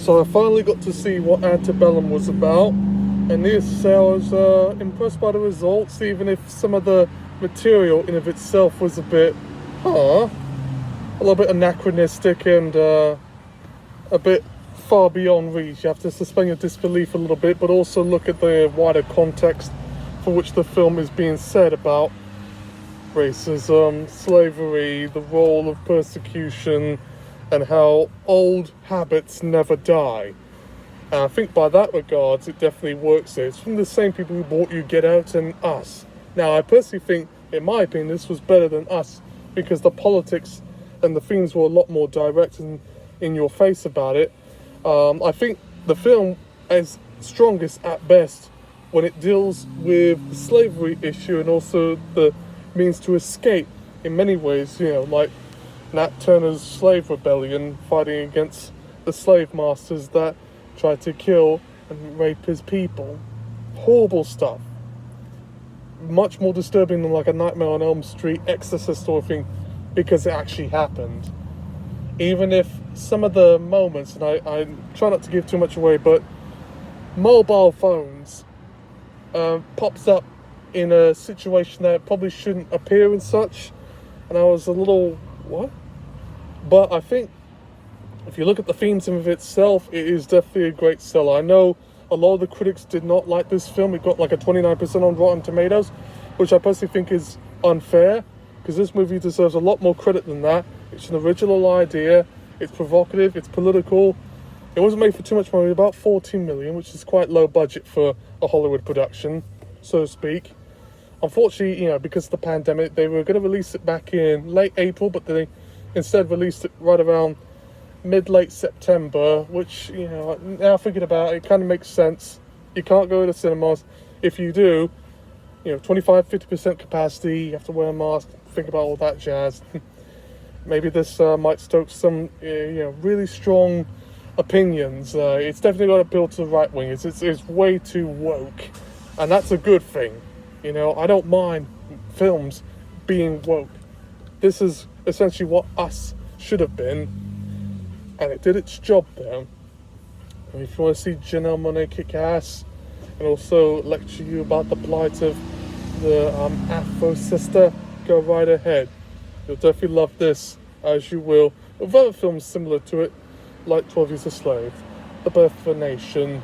So I finally got to see what Antebellum was about, and needless to say I was impressed by the results, even if some of the material in of itself was a little bit anachronistic and a bit far beyond reach. You have to suspend your disbelief a little bit, but also look at the wider context for which the film is being said about racism, slavery, the role of persecution, and how old habits never die. And I think by that regards, it definitely works there. It's from the same people who brought you Get Out and Us. Now, I personally think, in my opinion, this was better than Us, because the politics and the themes were a lot more direct and in your face about it. I think the film is strongest at best when it deals with the slavery issue and also the means to escape in many ways, like Nat Turner's slave rebellion, fighting against the slave masters that tried to kill and rape his people. Horrible stuff. Much more disturbing than like a Nightmare on Elm Street Exorcist sort of thing, because it actually happened. Even if some of the moments, and I try not to give too much away, but mobile phones pops up in a situation that probably shouldn't appear and such, and I was a little, what? But I think if you look at the themes of itself, it is definitely a great seller. I know a lot of the critics did not like this film. It got like a 29% on Rotten Tomatoes, which I personally think is unfair, because this movie deserves a lot more credit than that. It's an original idea, it's provocative, it's political. It wasn't made for too much money, about 14 million, which is quite low budget for a Hollywood production, so to speak. Unfortunately, because of the pandemic, they were going to release it back in late April, but they instead released it right around mid-late September, which, now thinking about it, kind of makes sense. You can't go to the cinemas. If you do, 25-50% capacity, you have to wear a mask, think about all that jazz. Maybe this might stoke some, really strong opinions. It's definitely got to appeal to the right wing. It's way too woke, and that's a good thing. I don't mind films being woke. This is essentially what Us should have been, and it did its job there. And if you want to see Janelle Monáe kick ass and also lecture you about the plight of the Afro sister, go right ahead. You'll definitely love this, as you will with other films similar to it, like 12 Years a Slave, The Birth of a Nation,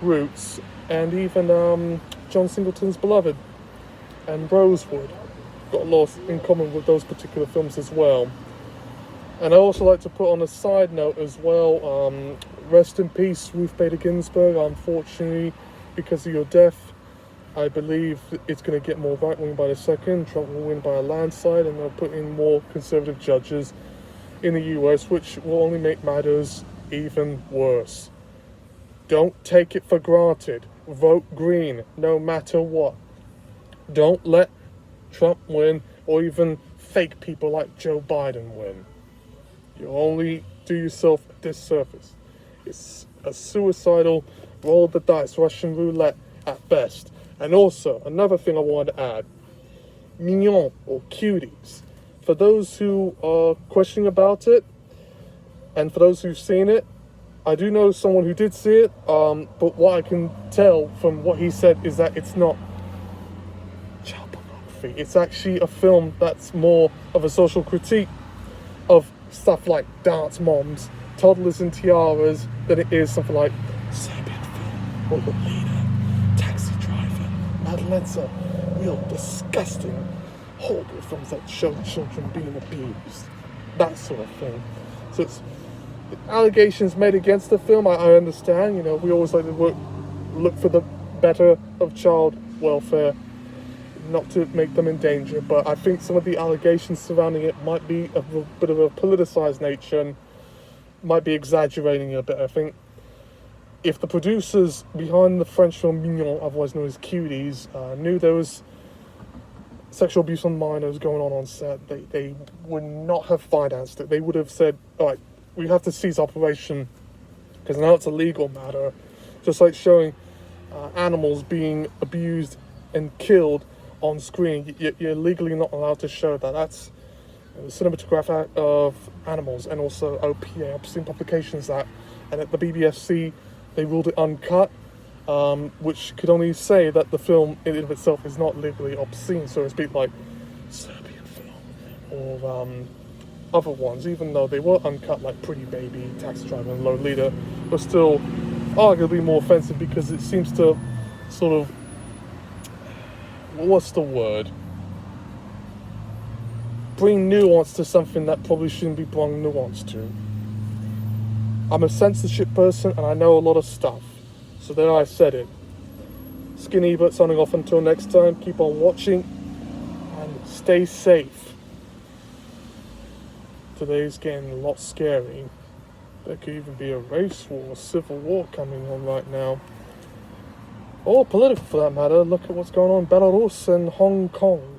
Roots, and even John Singleton's Beloved and Rosewood. Got a lot in common with those particular films as well. And I also like to put on a side note as well, rest in peace Ruth Bader Ginsburg. Unfortunately, because of your death, I believe it's going to get more right-wing by the second. Trump will win by a landslide, and they'll put in more conservative judges in the US, which will only make matters even worse. Don't take it for granted. Vote green, no matter what. Don't let Trump win, or even fake people like Joe Biden win. You'll only do yourself a disservice. It's a suicidal roll of the dice, Russian roulette at best. And also, another thing I wanted to add, mignon or cuties. For those who are questioning about it, and for those who've seen it, I do know someone who did see it, but what I can tell from what he said is that it's not child pornography. It's actually a film that's more of a social critique of stuff like dance moms, toddlers and tiaras, than it is something like Serbian film or Lolita, Taxi Driver, Madelenza, real disgusting, horrible films that show children being abused, that sort of thing. So it's allegations made against the film, I understand. We always like to look for the better of child welfare, not to make them in danger, but I think some of the allegations surrounding it might be of a bit of a politicized nature and might be exaggerating it a bit. I think if the producers behind the French film Mignon, otherwise known as Cuties, knew there was sexual abuse on minors going on set, they would not have financed it. They would have said, all right, we have to cease operation, because now it's a legal matter. Just like showing animals being abused and killed on screen, you're legally not allowed to show that. That's the Cinematograph Act of Animals, and also OPA, Obscene Publications Act, and at the BBFC they ruled it uncut, which could only say that the film in and of itself is not legally obscene, so to speak, like Serbian film or other ones, even though they were uncut, like Pretty Baby, Taxi Driver, and Lolita, were still arguably more offensive because it seems to sort of, what's the word? Bring nuance to something that probably shouldn't be brought nuance to. I'm a censorship person and I know a lot of stuff, so there I said it. Skinny but signing off until next time. Keep on watching and stay safe. Today's getting a lot scary. There could even be a race war, a civil war coming on right now. Or political for that matter. Look at what's going on in Belarus and Hong Kong.